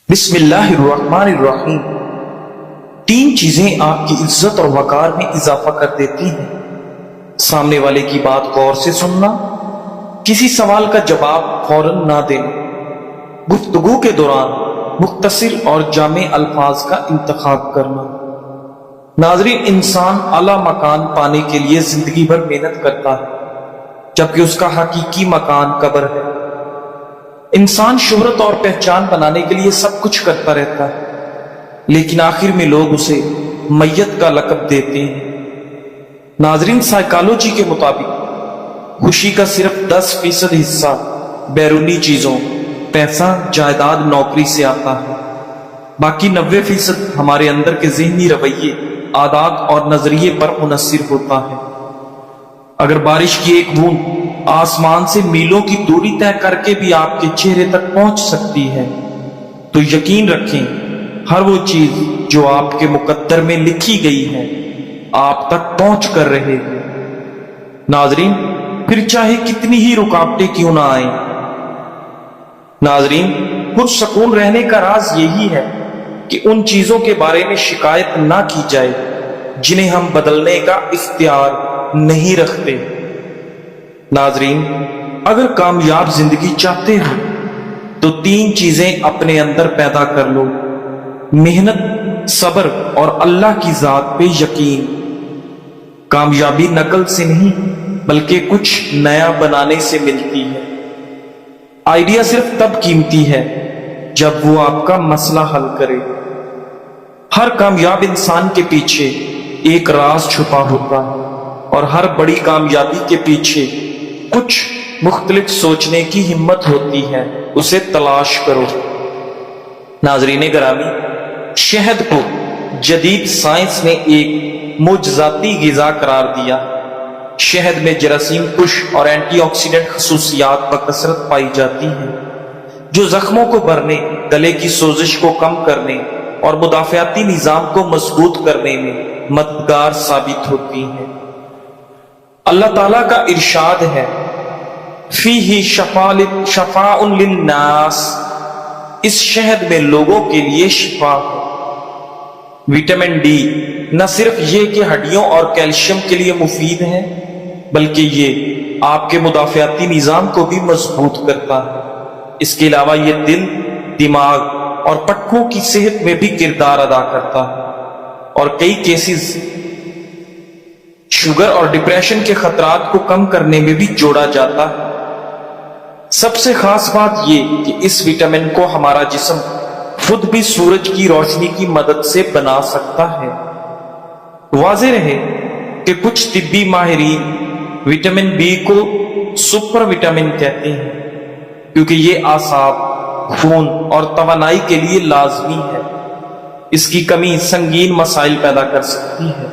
بسم اللہ الرحمن الرحیم۔ تین چیزیں آپ کی عزت اور وقار میں اضافہ کر دیتی ہیں: سامنے والے کی بات غور سے سننا، کسی سوال کا جواب فوراً نہ دینا، گفتگو کے دوران مختصر اور جامع الفاظ کا انتخاب کرنا۔ ناظرین، انسان اعلیٰ مکان پانے کے لیے زندگی بھر محنت کرتا ہے، جبکہ اس کا حقیقی مکان قبر ہے۔ انسان شہرت اور پہچان بنانے کے لیے سب کچھ کرتا رہتا ہے، لیکن آخر میں لوگ اسے میت کا لقب دیتے ہیں۔ ناظرین، سائیکالوجی کے مطابق خوشی کا صرف 10% حصہ بیرونی چیزوں، پیسہ، جائیداد، نوکری سے آتا ہے۔ باقی 90% ہمارے اندر کے ذہنی رویے، عادات اور نظریے پر منحصر ہوتا ہے۔ اگر بارش کی ایک بوند آسمان سے میلوں کی دوری طے کر کے بھی آپ کے چہرے تک پہنچ سکتی ہے، تو یقین رکھیں ہر وہ چیز جو آپ کے مقدر میں لکھی گئی ہے آپ تک پہنچ کر رہے گی۔ ناظرین، پھر چاہے کتنی ہی رکاوٹیں کیوں نہ آئیں۔ ناظرین، پرسکون رہنے کا راز یہی ہے کہ ان چیزوں کے بارے میں شکایت نہ کی جائے جنہیں ہم بدلنے کا اختیار نہیں رکھتے۔ ناظرین، اگر کامیاب زندگی چاہتے ہو تو تین چیزیں اپنے اندر پیدا کر لو: محنت، صبر اور اللہ کی ذات پہ یقین۔ کامیابی نقل سے نہیں بلکہ کچھ نیا بنانے سے ملتی ہے۔ آئیڈیا صرف تب قیمتی ہے جب وہ آپ کا مسئلہ حل کرے۔ ہر کامیاب انسان کے پیچھے ایک راز چھپا ہوتا ہے، اور ہر بڑی کامیابی کے پیچھے کچھ مختلف سوچنے کی ہمت ہوتی ہے۔ اسے تلاش کرو۔ ناظرین گرامی، شہد کو جدید سائنس نے ایک معجزاتی غذا قرار دیا۔ شہد میں جراثیم کش اور اینٹی آکسیڈنٹ خصوصیات بکثرت پائی جاتی ہیں، جو زخموں کو بھرنے، گلے کی سوزش کو کم کرنے اور مدافعتی نظام کو مضبوط کرنے میں مددگار ثابت ہوتی ہیں۔ اللہ تعالیٰ کا ارشاد ہے: فیہ شفاء للناس، اس شہد میں لوگوں کے لیے شفا ہے۔ وٹامن ڈی نہ صرف یہ کہ ہڈیوں اور کیلشیم کے لیے مفید ہے، بلکہ یہ آپ کے مدافعتی نظام کو بھی مضبوط کرتا ہے۔ اس کے علاوہ یہ دل، دماغ اور پٹھوں کی صحت میں بھی کردار ادا کرتا ہے، اور کئی کیسز شوگر اور ڈپریشن کے خطرات کو کم کرنے میں بھی جوڑا جاتا ہے۔ سب سے خاص بات یہ کہ اس وٹامن کو ہمارا جسم خود بھی سورج کی روشنی کی مدد سے بنا سکتا ہے۔ واضح رہے کہ کچھ طبی ماہرین وٹامن بی کو سپر وٹامن کہتے ہیں، کیونکہ یہ اعصاب، خون اور توانائی کے لیے لازمی ہے۔ اس کی کمی سنگین مسائل پیدا کر سکتی ہے۔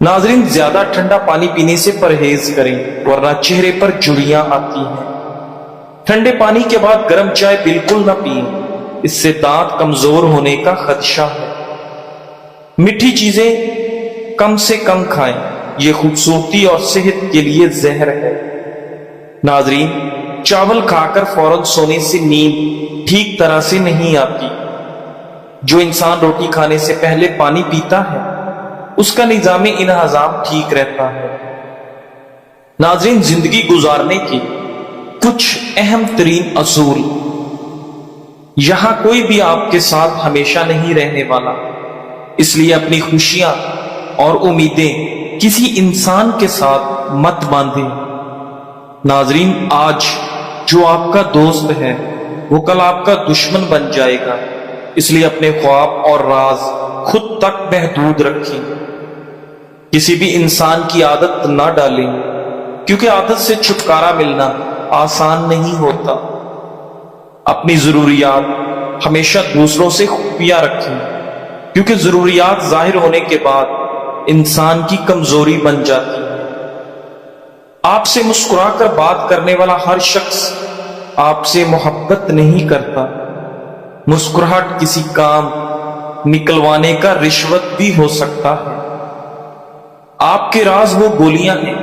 ناظرین، زیادہ ٹھنڈا پانی پینے سے پرہیز کریں، ورنہ چہرے پر جھریاں آتی ہیں۔ ٹھنڈے پانی کے بعد گرم چائے بالکل نہ پئیں، اس سے دانت کمزور ہونے کا خدشہ ہے۔ میٹھی چیزیں کم سے کم کھائیں، یہ خوبصورتی اور صحت کے لیے زہر ہے۔ ناظرین، چاول کھا کر فوراً سونے سے نیند ٹھیک طرح سے نہیں آتی۔ جو انسان روٹی کھانے سے پہلے پانی پیتا ہے اس کا نظام انہضام ٹھیک رہتا ہے۔ ناظرین، زندگی گزارنے کے کچھ اہم ترین اصول۔ یہاں کوئی بھی آپ کے ساتھ ہمیشہ نہیں رہنے والا، اس لیے اپنی خوشیاں اور امیدیں کسی انسان کے ساتھ مت باندھیں۔ ناظرین، آج جو آپ کا دوست ہے وہ کل آپ کا دشمن بن جائے گا، اس لیے اپنے خواب اور راز خود تک محدود رکھیں۔ کسی بھی انسان کی عادت نہ ڈالیں، کیونکہ عادت سے چھٹکارا ملنا آسان نہیں ہوتا۔ اپنی ضروریات ہمیشہ دوسروں سے خفیہ رکھیں، کیونکہ ضروریات ظاہر ہونے کے بعد انسان کی کمزوری بن جاتی ہے۔ آپ سے مسکرا کر بات کرنے والا ہر شخص آپ سے محبت نہیں کرتا۔ مسکراہٹ کسی کام نکلوانے کا رشوت بھی ہو سکتا ہے۔ آپ کے راز وہ گولیاں ہیں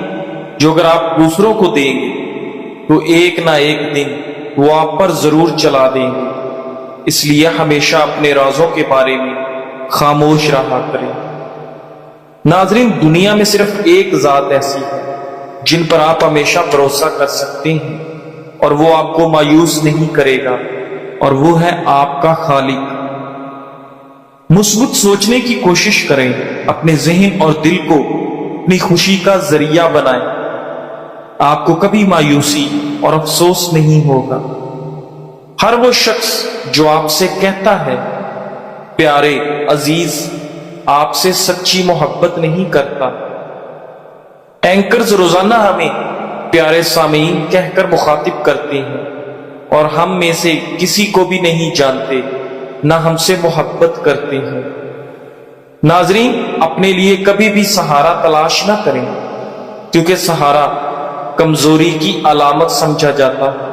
جو اگر آپ دوسروں کو دیں گے تو ایک نہ ایک دن وہ آپ پر ضرور چلا دیں گے۔ اس لیے ہمیشہ اپنے رازوں کے بارے میں خاموش رہا کریں۔ ناظرین، دنیا میں صرف ایک ذات ایسی ہے جن پر آپ ہمیشہ بھروسہ کر سکتے ہیں اور وہ آپ کو مایوس نہیں کرے گا، اور وہ ہے آپ کا خالق۔ مثبت سوچنے کی کوشش کریں، اپنے ذہن اور دل کو اپنی خوشی کا ذریعہ بنائیں۔ آپ کو کبھی مایوسی اور افسوس نہیں ہوگا۔ ہر وہ شخص جو آپ سے کہتا ہے پیارے عزیز، آپ سے سچی محبت نہیں کرتا۔ اینکرز روزانہ ہمیں پیارے سامعین کہہ کر مخاطب کرتے ہیں، اور ہم میں سے کسی کو بھی نہیں جانتے، نہ ہم سے محبت کرتے ہیں۔ ناظرین، اپنے لیے کبھی بھی سہارا تلاش نہ کریں، کیونکہ سہارا کمزوری کی علامت سمجھا جاتا ہے۔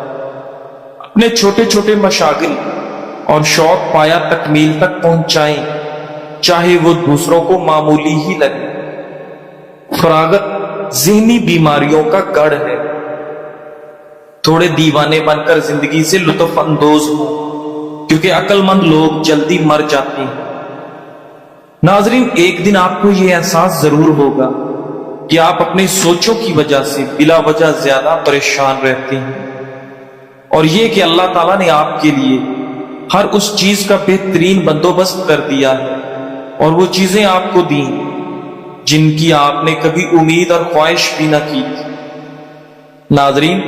اپنے چھوٹے چھوٹے مشاغل اور شوق پایا تکمیل تک پہنچائیں، چاہے وہ دوسروں کو معمولی ہی لگے۔ فراغت ذہنی بیماریوں کا گڑھ ہے۔ تھوڑے دیوانے بن کر زندگی سے لطف اندوز ہوں، کیونکہ عقل مند لوگ جلدی مر جاتے ہیں۔ ناظرین، ایک دن آپ کو یہ احساس ضرور ہوگا کہ آپ اپنی سوچوں کی وجہ سے بلا وجہ زیادہ پریشان رہتے ہیں، اور یہ کہ اللہ تعالیٰ نے آپ کے لیے ہر اس چیز کا بہترین بندوبست کر دیا ہے، اور وہ چیزیں آپ کو دیں جن کی آپ نے کبھی امید اور خواہش بھی نہ کی تھی۔ ناظرین،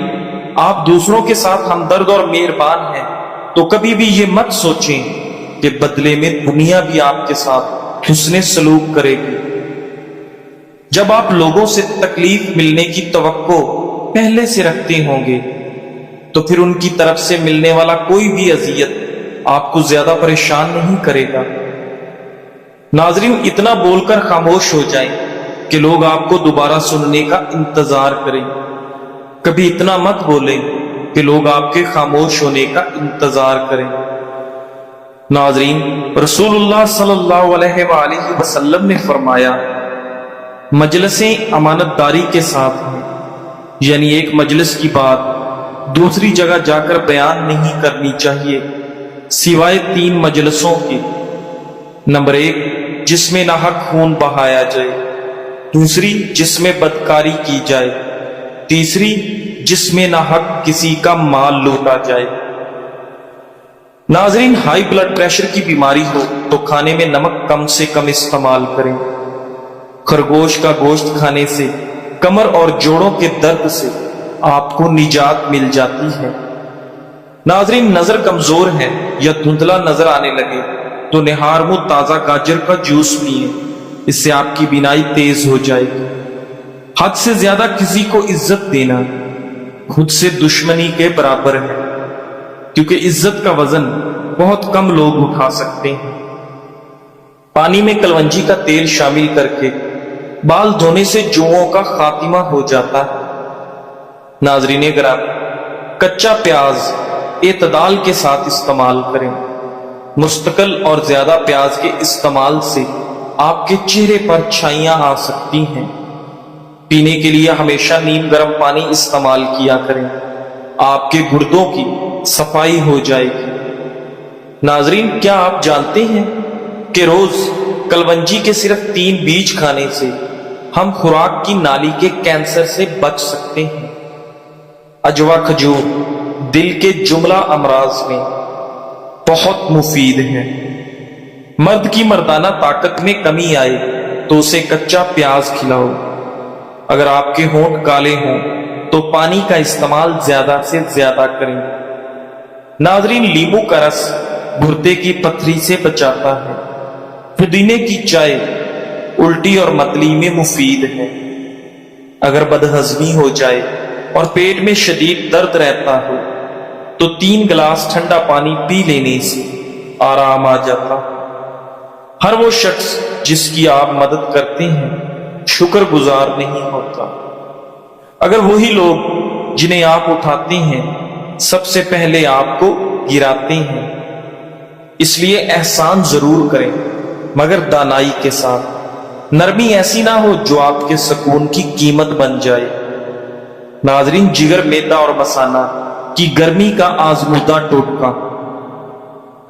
آپ دوسروں کے ساتھ ہمدرد اور مہربان ہیں تو کبھی بھی یہ مت سوچیں کہ بدلے میں دنیا بھی آپ کے ساتھ حسن سلوک کرے گی۔ جب آپ لوگوں سے تکلیف ملنے کی توقع پہلے سے رکھتے ہوں گے تو پھر ان کی طرف سے ملنے والا کوئی بھی اذیت آپ کو زیادہ پریشان نہیں کرے گا۔ ناظرین، اتنا بول کر خاموش ہو جائیں کہ لوگ آپ کو دوبارہ سننے کا انتظار کریں۔ کبھی اتنا مت بولیں کہ لوگ آپ کے خاموش ہونے کا انتظار کریں۔ ناظرین، رسول اللہ صلی اللہ علیہ وآلہ وسلم نے فرمایا، مجلسیں امانت داری کے ساتھ ہیں، یعنی ایک مجلس کی بات دوسری جگہ جا کر بیان نہیں کرنی چاہیے سوائے 3 مجلسوں کے۔ نمبر 1، جس میں ناحق خون بہایا جائے، دوسری جس میں بدکاری کی جائے، تیسری جس میں ناحق کسی کا مال لوٹا جائے۔ ناظرین، ہائی بلڈ پریشر کی بیماری ہو تو کھانے میں نمک کم سے کم استعمال کریں۔ خرگوش کا گوشت کھانے سے کمر اور جوڑوں کے درد سے آپ کو نجات مل جاتی ہے۔ ناظرین، نظر کمزور ہے یا دھندلا نظر آنے لگے تو نہار منہ تازہ گاجر کا جوس پئیں، اس سے آپ کی بینائی تیز ہو جائے گی۔ حد سے زیادہ کسی کو عزت دینا خود سے دشمنی کے برابر ہے، کیونکہ عزت کا وزن بہت کم لوگ اٹھا سکتے ہیں۔ پانی میں کلونجی کا تیل شامل کر کے بال دھونے سے جوؤں کا خاتمہ ہو جاتا ہے۔ ناظرین گرامی، کچا پیاز اعتدال کے ساتھ استعمال کریں۔ مستقل اور زیادہ پیاز کے استعمال سے آپ کے چہرے پر چھائیاں آ سکتی ہیں۔ پینے کے لیے ہمیشہ نیم گرم پانی استعمال کیا کریں، آپ کے گردوں کی صفائی ہو جائے گی۔ ناظرین، کیا آپ جانتے ہیں کہ روز کلونجی کے صرف 3 بیج کھانے سے ہم خوراک کی نالی کے کینسر سے بچ سکتے ہیں؟ اجوا کھجور دل کے جملہ امراض میں بہت مفید ہے۔ مرد کی مردانہ طاقت میں کمی آئے تو اسے کچا پیاز کھلاؤ۔ اگر آپ کے ہونٹ کالے ہوں تو پانی کا استعمال زیادہ سے زیادہ کریں۔ ناظرین، لیمو کا رس گردے کی پتھری سے بچاتا ہے۔ پودینے کی چائے الٹی اور متلی میں مفید ہے۔ اگر بدہضمی ہو جائے اور پیٹ میں شدید درد رہتا ہو تو 3 گلاس ٹھنڈا پانی پی لینے سے آرام آ جاتا۔ ہر وہ شخص جس کی آپ مدد کرتے ہیں شکر گزار نہیں ہوتا۔ اگر وہی لوگ جنہیں آپ اٹھاتے ہیں سب سے پہلے آپ کو گراتے ہیں، اس لیے احسان ضرور کریں مگر دانائی کے ساتھ۔ نرمی ایسی نہ ہو جو آپ کے سکون کی قیمت بن جائے۔ ناظرین، جگر، میدا اور مثانہ کی گرمی کا آزمودہ ٹوٹکا۔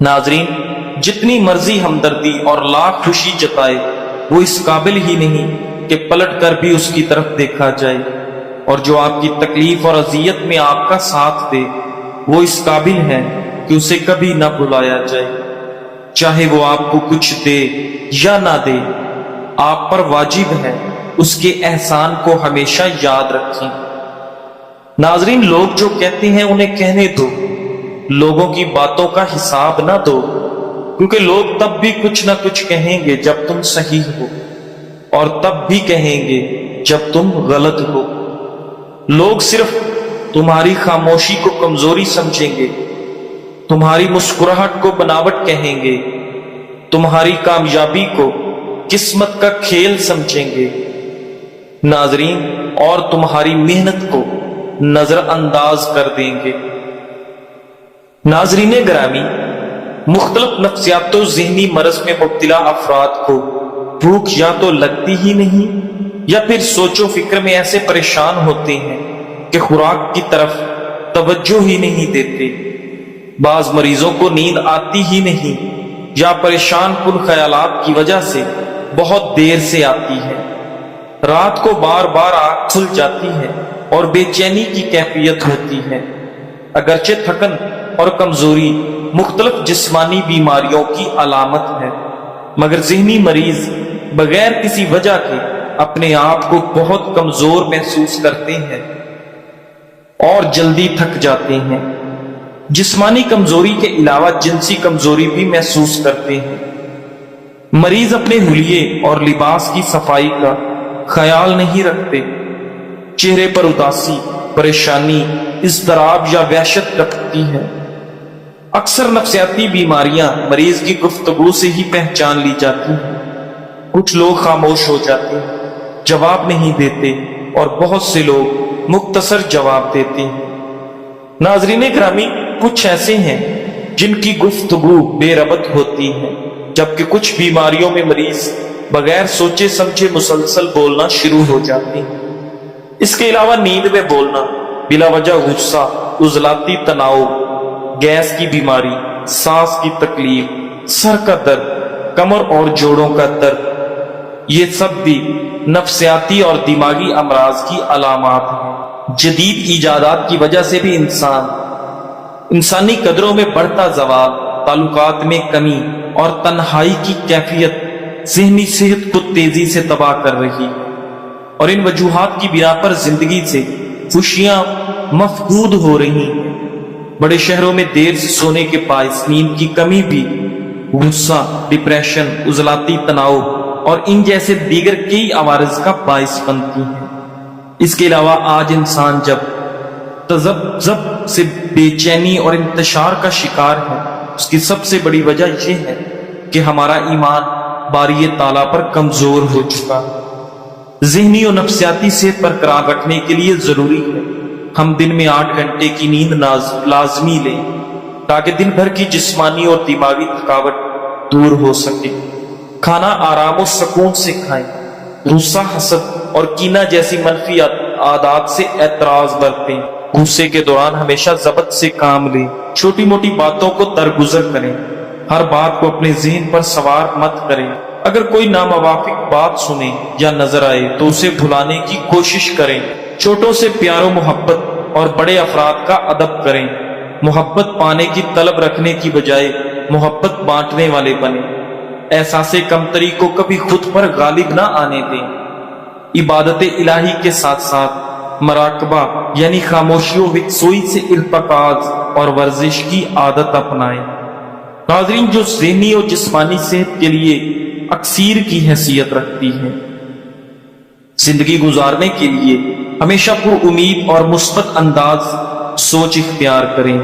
ناظرین، جتنی مرضی ہمدردی اور لاکھ خوشی جتائے، وہ اس قابل ہی نہیں کہ پلٹ کر بھی اس کی طرف دیکھا جائے، اور جو آپ کی تکلیف اور اذیت میں آپ کا ساتھ دے، وہ اس قابل ہے کہ اسے کبھی نہ بھلایا جائے، چاہے وہ آپ کو کچھ دے یا نہ دے۔ آپ پر واجب ہے اس کے احسان کو ہمیشہ یاد رکھیں۔ ناظرین، لوگ جو کہتے ہیں انہیں کہنے دو، لوگوں کی باتوں کا حساب نہ دو، کیونکہ لوگ تب بھی کچھ نہ کچھ کہیں گے جب تم صحیح ہو، اور تب بھی کہیں گے جب تم غلط ہو۔ لوگ صرف تمہاری خاموشی کو کمزوری سمجھیں گے، تمہاری مسکراہٹ کو بناوٹ کہیں گے، تمہاری کامیابی کو قسمت کا کھیل سمجھیں گے، ناظرین، اور تمہاری محنت کو نظر انداز کر دیں گے۔ ناظرین گرامی، مختلف نفسیات و ذہنی مرض میں مبتلا افراد کو بھوک یا تو لگتی ہی نہیں، یا پھر سوچ و فکر میں ایسے پریشان ہوتے ہیں کہ خوراک کی طرف توجہ ہی نہیں دیتے۔ بعض مریضوں کو نیند آتی ہی نہیں، یا پریشان کن خیالات کی وجہ سے بہت دیر سے آتی ہے۔ رات کو بار بار آنکھ کھل جاتی ہے اور بے چینی کی کیفیت ہوتی ہے۔ اگرچہ تھکن اور کمزوری مختلف جسمانی بیماریوں کی علامت ہے، مگر ذہنی مریض بغیر کسی وجہ کے اپنے آپ کو بہت کمزور محسوس کرتے ہیں اور جلدی تھک جاتے ہیں۔ جسمانی کمزوری کے علاوہ جنسی کمزوری بھی محسوس کرتے ہیں۔ مریض اپنے حلیے اور لباس کی صفائی کا خیال نہیں رکھتے، چہرے پر اداسی، پریشانی، اضطراب یا وحشت ٹپکتی ہے۔ اکثر نفسیاتی بیماریاں مریض کی گفتگو سے ہی پہچان لی جاتی ہیں۔ کچھ لوگ خاموش ہو جاتے ہیں، جواب نہیں دیتے، اور بہت سے لوگ مختصر جواب دیتے ہیں۔ ناظرین گرامی، کچھ ایسے ہیں جن کی گفتگو بے ربط ہوتی ہے، جبکہ کچھ بیماریوں میں مریض بغیر سوچے سمجھے مسلسل بولنا شروع ہو جاتے ہیں۔ اس کے علاوہ نیند میں بولنا، بلا وجہ غصہ، عضلاتی تناؤ، گیس کی بیماری، سانس کی تکلیف، سر کا درد، کمر اور جوڑوں کا درد، یہ سب بھی نفسیاتی اور دماغی امراض کی علامات ہیں۔ جدید ایجادات کی وجہ سے بھی انسانی قدروں میں بڑھتا زوال، تعلقات میں کمی اور تنہائی کی کیفیت ذہنی صحت کو تیزی سے تباہ کر رہی ہے، اور ان وجوہات کی بنا پر زندگی سے خوشیاں مفقود ہو رہی ہیں۔ بڑے شہروں میں دیر سے سونے کے باعث نیند کی کمی بھی غصہ، ڈپریشن، عضلاتی تناؤ اور ان جیسے دیگر کئی عوارض کا باعث بنتی ہیں۔ اس کے علاوہ آج انسان جب تذبذب سے بے چینی اور انتشار کا شکار ہے، اس کی سب سے بڑی وجہ یہ ہے کہ ہمارا ایمان باری تعالیٰ پر کمزور ہو چکا۔ ذہنی اور نفسیاتی صحت برقرار رکھنے کے لیے ضروری ہے ہم دن میں 8 گھنٹے کی نیند لازمی لیں، تاکہ دن بھر کی جسمانی اور دماغی تھکاوٹ دور ہو سکے۔ کھانا آرام و سکون سے کھائیں، غصہ، حسد اور کینہ جیسی منفی عادات سے اعتراض برتیں۔ غصے کے دوران ہمیشہ ضبط سے کام لیں، چھوٹی موٹی باتوں کو درگزر کریں، ہر بات کو اپنے ذہن پر سوار مت کریں۔ اگر کوئی ناموافق بات سنے یا نظر آئے تو اسے بھلانے کی کوشش کریں۔ چھوٹوں سے پیار و محبت اور بڑے افراد کا ادب کریں۔ محبت پانے کی طلب رکھنے کی بجائے محبت بانٹنے والے بنیں۔ احساس کمتری کو کبھی خود پر غالب نہ آنے دیں۔ عبادت الہی کے ساتھ ساتھ مراقبہ یعنی خاموشی و یکسوئی سے التقاط اور ورزش کی عادت اپنائیں۔ ناظرین، جو ذہنی اور جسمانی صحت کے لیے اکسیر کی حیثیت رکھتی ہے، زندگی گزارنے کے لیے ہمیشہ پر امید اور مثبت انداز سوچ اختیار کریں۔